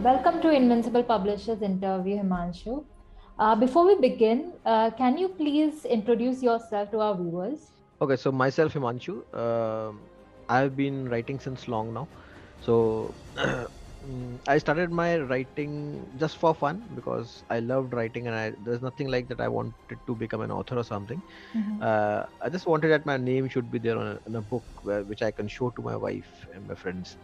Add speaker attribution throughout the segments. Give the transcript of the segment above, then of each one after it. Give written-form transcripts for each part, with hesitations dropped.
Speaker 1: Welcome to Invincible Publishers interview, Himanshu. Before we begin, can you please introduce yourself to our viewers?
Speaker 2: Okay, so myself, Himanshu, I've been writing since long now. So I started my writing just for fun because I loved writing, and there's nothing like that I wanted to become an author or something.
Speaker 1: Mhm.
Speaker 2: I just wanted that my name should be there on a book which I can show to my wife and my friends.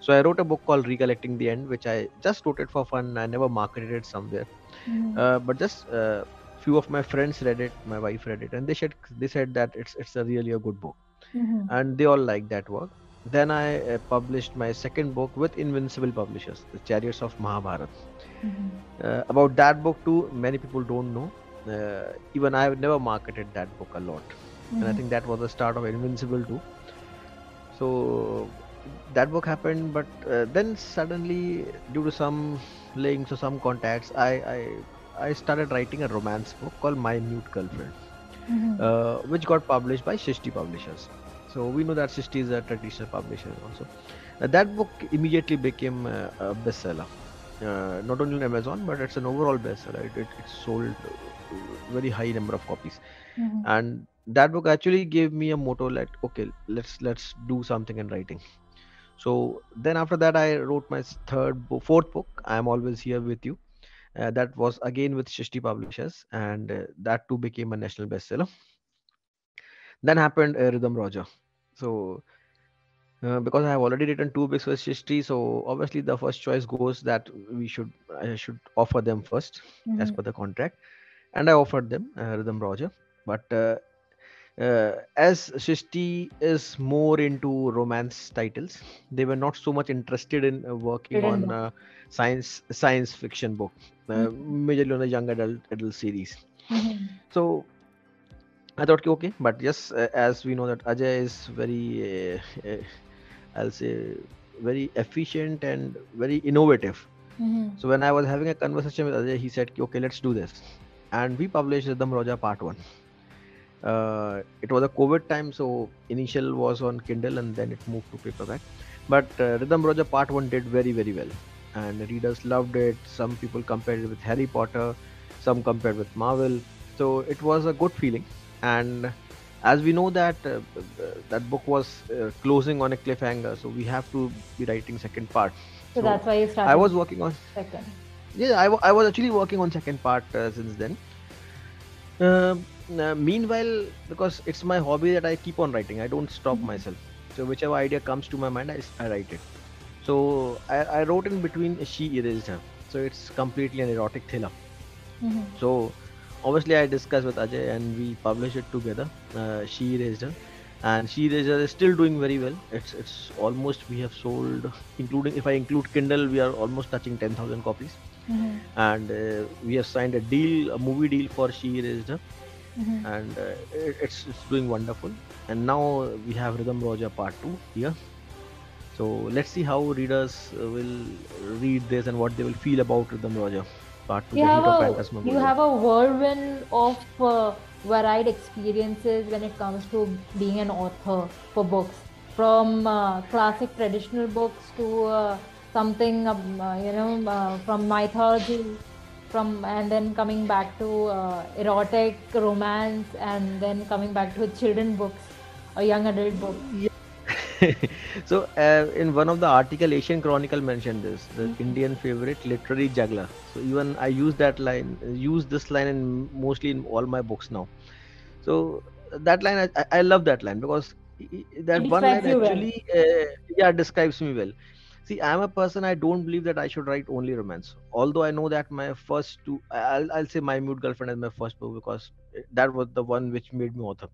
Speaker 2: So I wrote a book called Recollecting the End, which I just wrote it for fun. I never marketed it somewhere,
Speaker 1: Mhm.
Speaker 2: but just few of my friends read it, my wife read it, and they said that it's a really a good book,
Speaker 1: Mhm.
Speaker 2: and they all liked that work. Then I published my second book with Invincible Publishers, The Chariots of Mahabharat.
Speaker 1: Mhm.
Speaker 2: About that book too, many people don't know. Even I have never marketed that book a lot, and I
Speaker 1: Mhm.
Speaker 2: think that was the start of Invincible too. So that book happened, but then suddenly, due to some links or some contacts, I started writing a romance book called My Mute Girlfriend,
Speaker 1: Mhm.
Speaker 2: which got published by Shishti Publishers. So we know that Shishti is a traditional publisher also. That book immediately became a bestseller, not only on Amazon, but it's an overall bestseller. It sold very high number of copies,
Speaker 1: Mhm.
Speaker 2: and that book actually gave me a motto like, okay, let's do something in writing. So then after that, I wrote my fourth book, I Am Always Here With You. That was again with Shishti Publishers, and that too became a national bestseller. Then happened Rhythm Roger. So because I have already written two books with Shishti, so obviously the first choice goes that I should offer them first as
Speaker 1: Mhm.
Speaker 2: per the contract, and I offered them Rhythm Roger. But as Shishti is more into romance titles, they were not so much interested in working
Speaker 1: Written
Speaker 2: on
Speaker 1: book.
Speaker 2: science fiction book,
Speaker 1: Mhm.
Speaker 2: majorly on the young adult series.
Speaker 1: Mhm.
Speaker 2: So I thought, okay, but yes, as we know that Ajay is very, I'll say, very efficient and very innovative.
Speaker 1: Mhm.
Speaker 2: So when I was having a conversation with Ajay, he said, okay, let's do this, and we published Rhythm Roja Part One. It was a COVID time, so initial was on Kindle and then it moved to paperback. But Rhythm Roja Part One did very well, and readers loved it. Some people compared it with Harry Potter, some compared with Marvel. So it was a good feeling. And as we know that that book was closing on a cliffhanger, so we have to be writing second part.
Speaker 1: So
Speaker 2: So
Speaker 1: that's why you
Speaker 2: I
Speaker 1: started
Speaker 2: was working on,
Speaker 1: second.
Speaker 2: yeah, I was actually working on second part since then. Meanwhile, because it's my hobby that I keep on writing, I don't stop
Speaker 1: Mhm.
Speaker 2: myself. So whichever idea comes to my mind, I write it. So I wrote in between She Erased Her. So it's completely an erotic thriller.
Speaker 1: Mhm.
Speaker 2: So obviously I discussed with Ajay and we published it together. She Erased Her, and She Erased Her is still doing very well. It's almost, we have sold, including, if I include Kindle, we are almost touching 10,000 copies,
Speaker 1: Mhm.
Speaker 2: and we have signed a movie deal for She Erased Her,
Speaker 1: Mhm.
Speaker 2: and it's doing wonderful. And now we have Rhythm Roja Part 2 here. So let's see how readers will read this and what they will feel about Rhythm Roja Part 2,
Speaker 1: You
Speaker 2: The
Speaker 1: have
Speaker 2: Heat of
Speaker 1: a you
Speaker 2: Phantasmagoria.
Speaker 1: have a whirlwind of varied experiences when it comes to being an author for books, from classic traditional books to something from mythology, from and then coming back to erotic romance, and then coming back to children books or young adult books.
Speaker 2: Yeah. So in one of the article, Asian Chronicle mentioned this, the
Speaker 1: Mhm.
Speaker 2: Indian favorite literary juggler. So even I use this line in mostly in all my books now. So that line, I love that line because
Speaker 1: It
Speaker 2: that one
Speaker 1: describes
Speaker 2: line
Speaker 1: you well.
Speaker 2: actually, yeah, describes me well. See, I'm a person, I don't believe that I should write only romance. Although I know that my first two, I'll say My Mute Girlfriend is my first book because that was the one which made me author.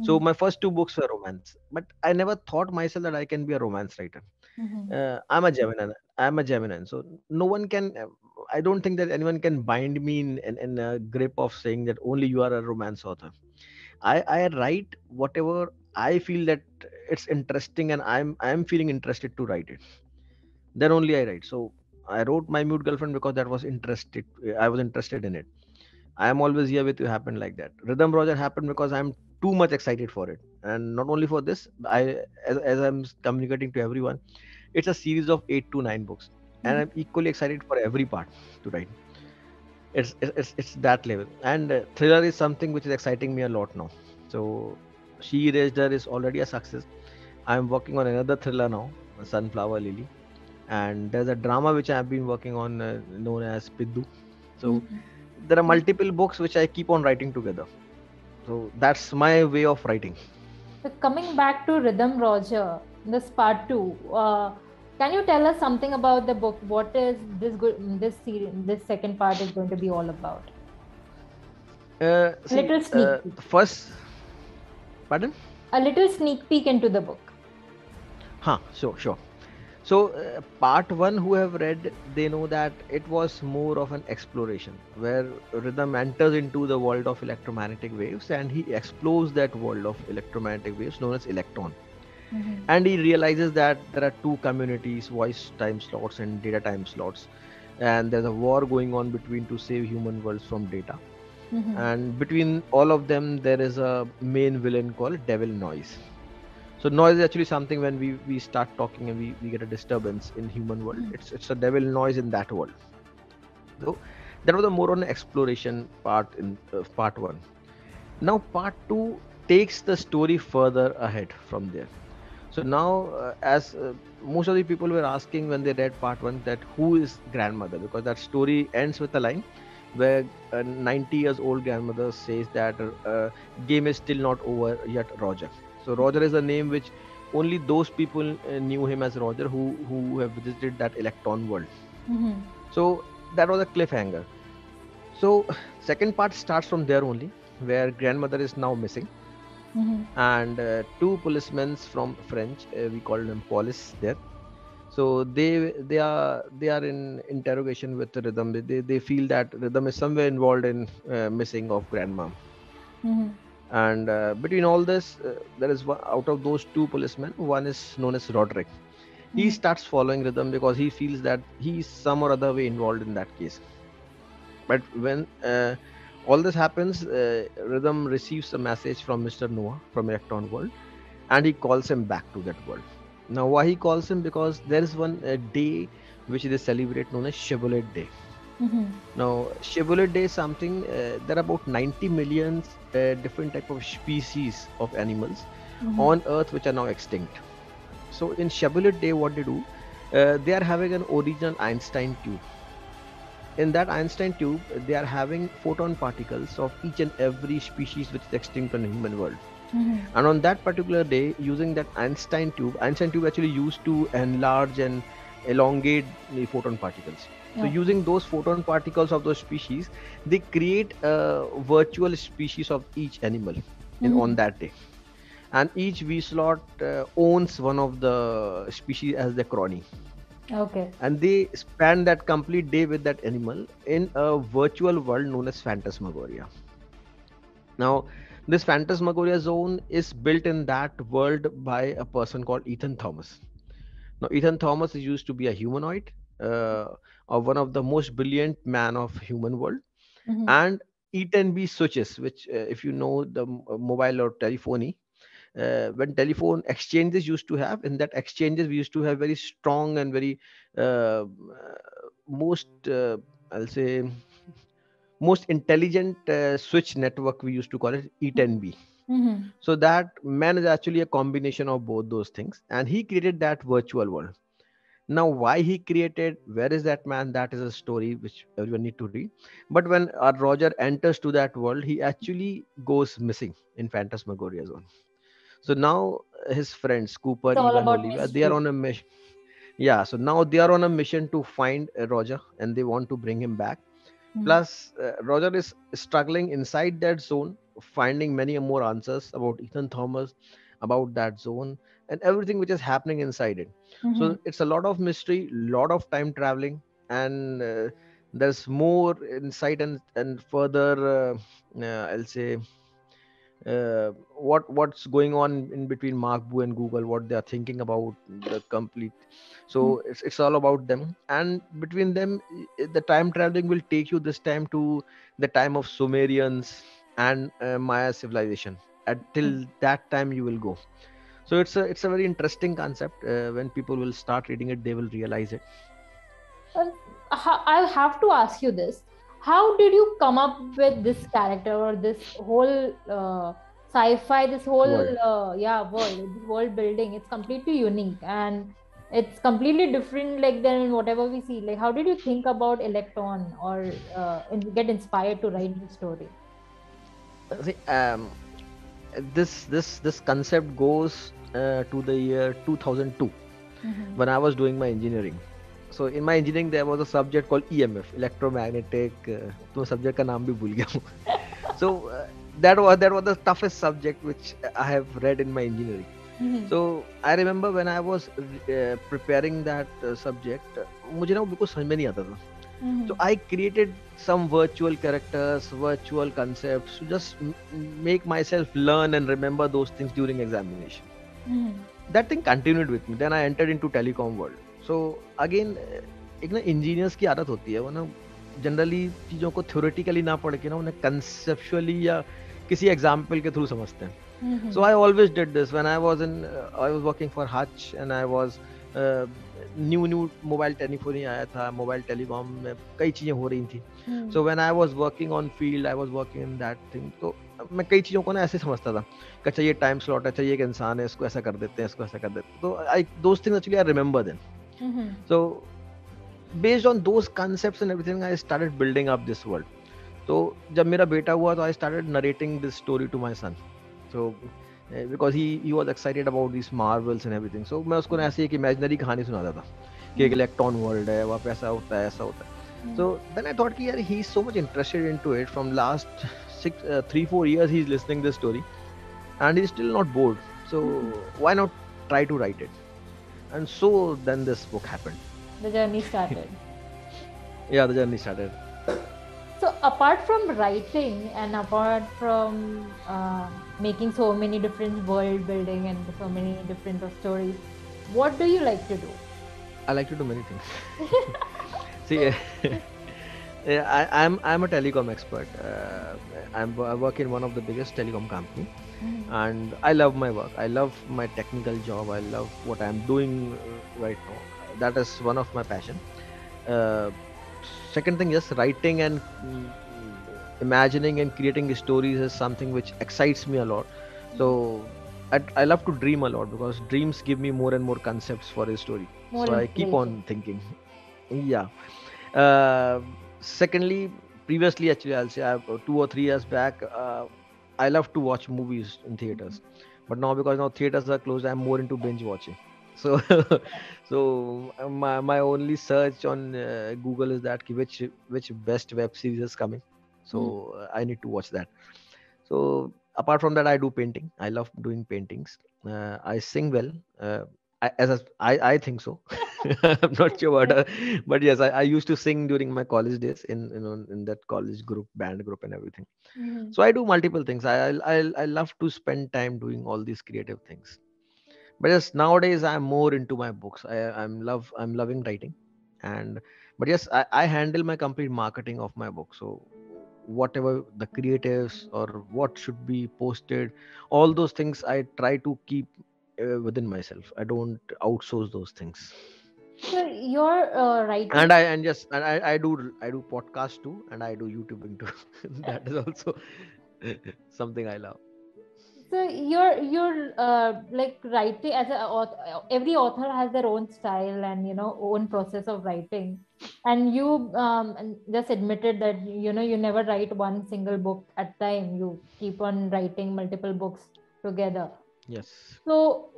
Speaker 2: So
Speaker 1: Mhm.
Speaker 2: my first two books were romance, but I never thought myself that I can be a romance writer.
Speaker 1: Mhm.
Speaker 2: I'm a Gemini. I'm a Gemini. So no one can. I don't think that anyone can bind me in a grip of saying that only you are a romance author. I write whatever I feel that it's interesting and I'm feeling interested to write it. Then only I write. So I wrote My Mute Girlfriend because that was interested. I was interested in it. I Am Always Here With You happened like that. Rhythm Roger happened because I'm too much excited for it. And not only for this, as I'm communicating to everyone, it's a series of 8 to 9 books. and
Speaker 1: Mhm.
Speaker 2: I'm equally excited for every part to write. It's that level. And thriller is something which is exciting me a lot now. So She Erased Her is already a success. I'm working on another thriller now, Sunflower Lily, and there's a drama which I've been working on known as Piddu. So
Speaker 1: Mhm.
Speaker 2: there are multiple books which I keep on writing together. So that's my way of writing.
Speaker 1: So coming back to Rhythm Roger, this part two, can you tell us something about the book? What is this good? This series, this second part is going to be all about. A little sneak peek.
Speaker 2: The first, pardon?
Speaker 1: A little sneak peek into the book.
Speaker 2: Huh, sure. So, part one, who have read, they know that it was more of an exploration where Rhythm enters into the world of electromagnetic waves and he explores that world of electromagnetic waves known as Electon.
Speaker 1: Mm-hmm.
Speaker 2: And he realizes that there are two communities, voice time slots and data time slots. And there's a war going on between to save human worlds from data.
Speaker 1: Mm-hmm.
Speaker 2: And between all of them, there is a main villain called Devil Noise. So noise is actually something when we start talking and we get a disturbance in human world. It's a devil noise in that world. So that was a more on exploration part in part one. Now part two takes the story further ahead from there. So now, as most of the people were asking when they read part one, that who is grandmother, because that story ends with a line where a 90 years old grandmother says that game is still not over yet, Roger. So Roger is a name which only those people knew him as Roger who have visited that Electron world.
Speaker 1: Mm-hmm.
Speaker 2: So that was a cliffhanger. So second part starts from there only, where grandmother is now missing,
Speaker 1: Mm-hmm.
Speaker 2: and two policemen from French, we call them police there. So they are in interrogation with Rhythm. They feel that Rhythm is somewhere involved in missing of grandma.
Speaker 1: Mm-hmm.
Speaker 2: And between all this, there is one out of those two policemen. One is known as Roderick. He
Speaker 1: Mm-hmm.
Speaker 2: starts following Rhythm because he feels that he's some or other way involved in that case. But when all this happens, Rhythm receives a message from Mr. Noah from Electron World, and he calls him back to that world. Now, why he calls him? Because there is one day which they celebrate known as Chevrolet Day.
Speaker 1: Mm-hmm.
Speaker 2: Now, Chevrolet Day is something. There are about 90 million different type of species of animals
Speaker 1: Mm-hmm.
Speaker 2: on Earth which are now extinct. So, in Chevrolet Day, what they do, they are having an original Einstein tube. In that Einstein tube, they are having photon particles of each and every species which is extinct on the human world.
Speaker 1: Mm-hmm.
Speaker 2: And on that particular day, using that Einstein tube actually used to enlarge and elongate the photon particles. So
Speaker 1: Okay.
Speaker 2: using those photon particles of those species, they create a virtual species of each animal in
Speaker 1: Mm-hmm.
Speaker 2: on that day. And each V slot owns one of the species as the crony.
Speaker 1: Okay.
Speaker 2: And they spend that complete day with that animal in a virtual world known as Phantasmagoria. Now, this Phantasmagoria zone is built in that world by a person called Ethan Thomas. Now, Ethan Thomas is used to be a humanoid, uh, or one of the most brilliant man of human world,
Speaker 1: Mm-hmm.
Speaker 2: and Ethan B switches, which, if you know the mobile or telephony, when telephone exchanges used to have, in that exchanges we used to have very strong and very most, I'll say, most intelligent switch network, we used to call it E10B.
Speaker 1: Mm-hmm.
Speaker 2: So that man is actually a combination of both those things, and he created that virtual world. Now, why he created, where is that man? That is a story which everyone need to read. But when Roger enters to that world, he actually goes missing in Phantasmagoria zone. So now his friends Cooper,
Speaker 1: It's all
Speaker 2: Eva, and
Speaker 1: about
Speaker 2: Olivia, they are
Speaker 1: mystery.
Speaker 2: on a mission. Yeah, so now they are on a mission to find Roger, and they want to bring him back.
Speaker 1: Mm-hmm.
Speaker 2: Plus, Roger is struggling inside that zone, finding many more answers about Ethan Thomas, about that zone, and everything which is happening inside it.
Speaker 1: Mm-hmm.
Speaker 2: So it's a lot of mystery, lot of time traveling, and there's more insight and further. I'll say what's going on in between Mark Boo and Google, what they are thinking about the complete. So it's all about them, and between them, the time traveling will take you this time to the time of Sumerians and Maya civilization. Until that time, you will go. So it's a very interesting concept. When people will start reading it, they will realize it.
Speaker 1: Uh, I have to ask you this. How did you come up with this character or this whole sci-fi, this whole
Speaker 2: World.
Speaker 1: world, this world building? It's completely unique and it's completely different like than whatever we see. Like, how did you think about Electon or get inspired to write the story?
Speaker 2: See, this concept goes to the year 2002
Speaker 1: Mm-hmm.
Speaker 2: when I was doing my engineering. So in my engineering there was a subject called EMF, electromagnetic. तो subject का नाम भी भूल गया हूँ. So that was the toughest subject which I have read in my engineering.
Speaker 1: Mm-hmm.
Speaker 2: So I remember when I was preparing that subject, मुझे ना वो बिल्कुल समझ में नहीं आता था. So I created some virtual characters, virtual concepts to just make myself learn and remember those things during examination.
Speaker 1: Mm-hmm.
Speaker 2: That thing continued with me. Then I entered into telecom world. So again, एक ना engineers की आदत होती है वो ना generally चीज़ों को थ्योरेटिकली ना पढ़ के ना उन्हें कंसेप्चुअली या किसी एग्जाम्पल के थ्रू समझते हैं.
Speaker 1: Mm-hmm.
Speaker 2: So I always did this when I was working for Hutch and I was new mobile telephony आया था, मोबाइल टेलीकॉम में कई चीज़ें हो रही थी. So when I was working on field, I was working in that thing, तो मैं कई चीज़ों को ना ऐसे समझता था कि अच्छा ये टाइम स्लॉट है, अच्छा ये एक इंसान है, इसको ऐसा कर देते हैं, इसको ऐसा कर देते हैं. तो I those things actually I remember them. So based on those concepts and everything I started building up this world. तो जब मेरा बेटा हुआ तो I started narrating this story to my son. So because he was excited about this Marvels and everything. So मैं उसको ऐसे एक इमेजिनरी कहानी सुनाता था कि एक इलेक्ट्रॉन वर्ल्ड है, वहाँ पे ऐसा होता है, ऐसा होता है. सो देन आई थॉट कि यार he is so much interested into it from last 3-4 years he is listening this story and he is still not bored. So why not try to write it? And so then this book happened.
Speaker 1: The journey started.
Speaker 2: Yeah, the journey started.
Speaker 1: So apart from writing and apart from making so many different world building and so many different stories, what do you like to do?
Speaker 2: I like to do many things. See, I'm a telecom expert. I work in one of the biggest telecom company, and I love my work. I love my technical job. I love what I'm doing right now. That is one of my passion. Second thing, yes, writing and imagining and creating stories is something which excites me a lot. So I love to dream a lot because dreams give me more and more concepts for a story.
Speaker 1: More
Speaker 2: So I keep on thinking. Yeah. Secondly, previously actually I'll say 2 or 3 years back, I love to watch movies in theaters, but now because now theaters are closed, I'm more into binge watching. So my only search on Google is that which best web series is coming. So I need to watch that. So apart from that, I do painting. I love doing paintings. I sing well. I think so. I'm not sure what, but yes, I used to sing during my college days in that college group, band group, and everything. So I do multiple things. I love to spend time doing all these creative things. But yes, nowadays I'm more into my books. I'm loving writing, and but yes, I handle my complete marketing of my book. So whatever the creatives or what should be posted, all those things I try to keep within myself. I don't outsource those things.
Speaker 1: So your writing.
Speaker 2: And I do podcast too, and I do YouTubing too. That is also something I love.
Speaker 1: So you're like writing as a author, every author has their own style and own process of writing, and you just admitted that you never write one single book at time. You keep on writing multiple books together.
Speaker 2: Yes.
Speaker 1: So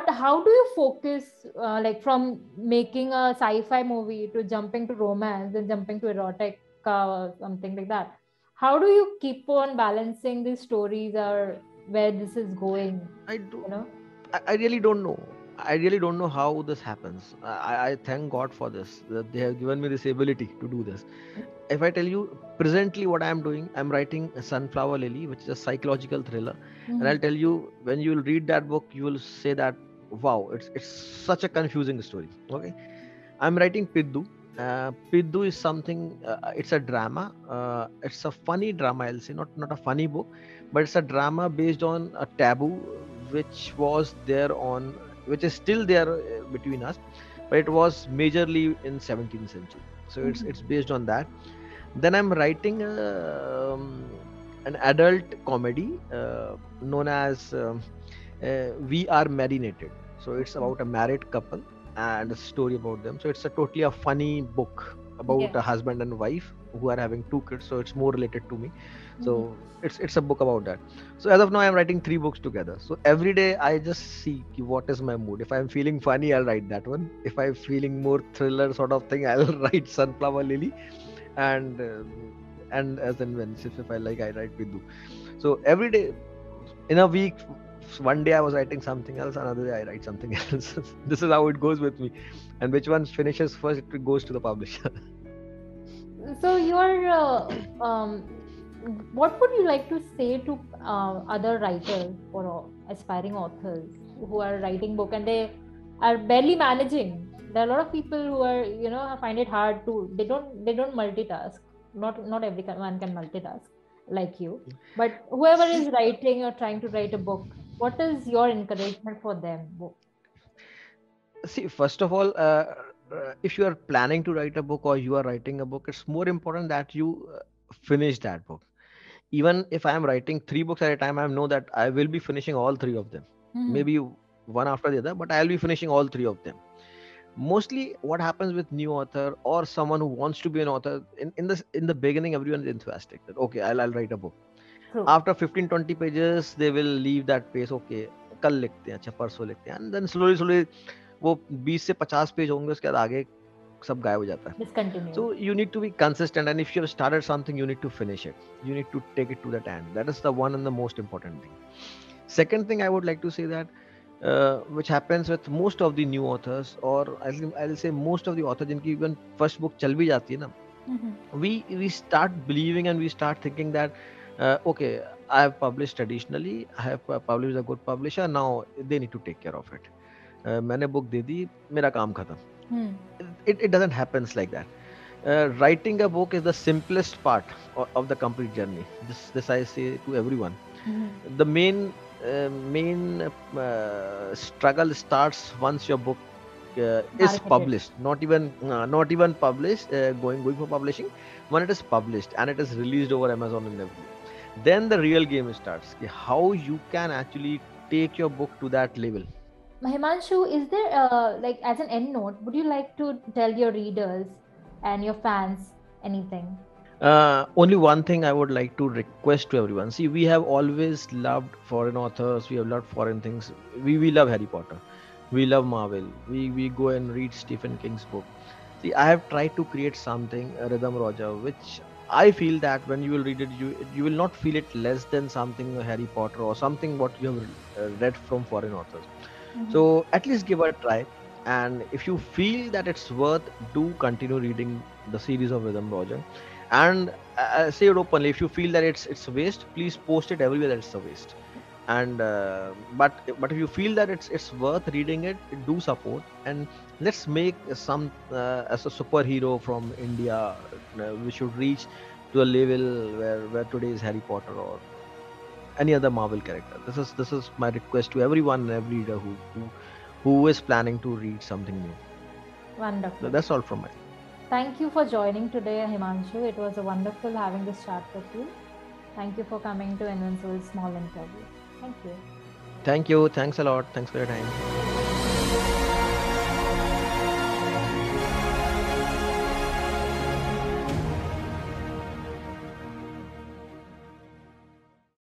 Speaker 1: how do you focus like from making a sci-fi movie to jumping to romance and jumping to erotic or something like that? How do you keep on balancing these stories or where this is going?
Speaker 2: I do.
Speaker 1: You know?
Speaker 2: I really don't know. I really don't know how this happens. I thank God for this, that they have given me this ability to do this. If I tell you presently what I am doing, I'm writing a Sunflower Lily, which is a psychological thriller. And I'll tell you, when you will read that book, you will say that, wow, it's such a confusing story. Okay. I'm writing Piddu. Piddu is something. It's a drama. It's a funny drama. I'll say not a funny book, but it's a drama based on a taboo which was there on, which is still there between us. but it was majorly in 17th century. So it's based on that. Then I'm writing an adult comedy known as We Are Marinated. So it's
Speaker 1: Okay.
Speaker 2: about a married couple and a story about them. So it's a totally a funny book about
Speaker 1: Yeah.
Speaker 2: a husband and wife who are having two kids. So it's more related to me.
Speaker 1: Mhm.
Speaker 2: So it's a book about that. So as of now, I'm writing three books together. So every day I just see ki what is my mood. If I'm feeling funny, I'll write that one. If I'm feeling more thriller sort of thing, I'll write Sunflower Lily, and as and when if I like, I write Vidhu. So every day in a week, one day I was writing something else, another day I write something else. This is how it goes with me, and which one finishes first, it goes to the publisher.
Speaker 1: So you're what would you like to say to other writers or aspiring authors who are writing book and they are barely managing? There are a lot of people who are, find it hard to, they don't multitask. Not everyone can multitask like you. But whoever is
Speaker 2: See,
Speaker 1: writing or trying to write a book, what is your encouragement for them?
Speaker 2: first of all, if you are planning to write a book or you are writing a book, it's more important that you finish that book. Even if I am writing three books at a time, I know that I will be finishing all three of them.
Speaker 1: Mhm.
Speaker 2: Maybe one after the other, but I'll be finishing all three of them. Mostly what happens with new author or someone who wants to be an author, in the beginning everyone is enthusiastic that okay, I'll write a book.
Speaker 1: True.
Speaker 2: After 15-20 pages they will leave that pace. Okay, कल लिखते हैं, अच्छा परसों लिखते हैं, and then slowly वो 20 से 50 page होंगे, उसके बाद आगे सब गायब हो जाता है.
Speaker 1: Discontinue.
Speaker 2: So you need to be consistent, and if you have started something, you need to finish it. You need to take it to that end. That is the one and the most important thing. Second thing I would like to say that which happens with most of the new authors, or I'll say most of the authors जिनकी even first book चल भी जाती है ना,
Speaker 1: Mhm.
Speaker 2: we start believing and we start thinking that okay, I have published traditionally, I have published a good publisher, now they need to take care of it. मैंने book दे दी, मेरा काम खत्म.
Speaker 1: Hmm.
Speaker 2: It doesn't happens like that. Writing a book is the simplest part of the complete journey. This I say to everyone.
Speaker 1: Mhm.
Speaker 2: The main struggle starts once your book is
Speaker 1: Marketed.
Speaker 2: published, not even published, going for publishing. When it is published and it is released over Amazon and everywhere, then the real game starts, कि how you can actually take your book to that level.
Speaker 1: Himanshu, is there, like, as an end note, would you like to tell your readers and your fans anything?
Speaker 2: Only one thing I would like to request to everyone. See, we have always loved foreign authors. We have loved foreign things. We love Harry Potter. We love Marvel. We go and read Stephen King's book. See, I have tried to create something, a Rhythm Roger, which I feel that when you will read it, you will not feel it less than something Harry Potter or something what you have read from foreign authors.
Speaker 1: Mhm.
Speaker 2: So at least give it a try. And if you feel that it's worth, do continue reading the series of Rhythm Roger. And say it openly. If you feel that it's a waste, please post it everywhere that it's a waste. And but if you feel that it's worth reading it, do support, and let's make some as a superhero from India. We should reach to a level where today is Harry Potter or any other Marvel character. This is my request to everyone and every reader who is planning to read something new.
Speaker 1: Wonderful.
Speaker 2: That's all from my.
Speaker 1: Thank you for joining today, Himanshu. It was a wonderful having this chat with you. Thank you for coming to Invincible's small interview. Thank you.
Speaker 2: Thank you. Thanks a lot. Thanks for your time.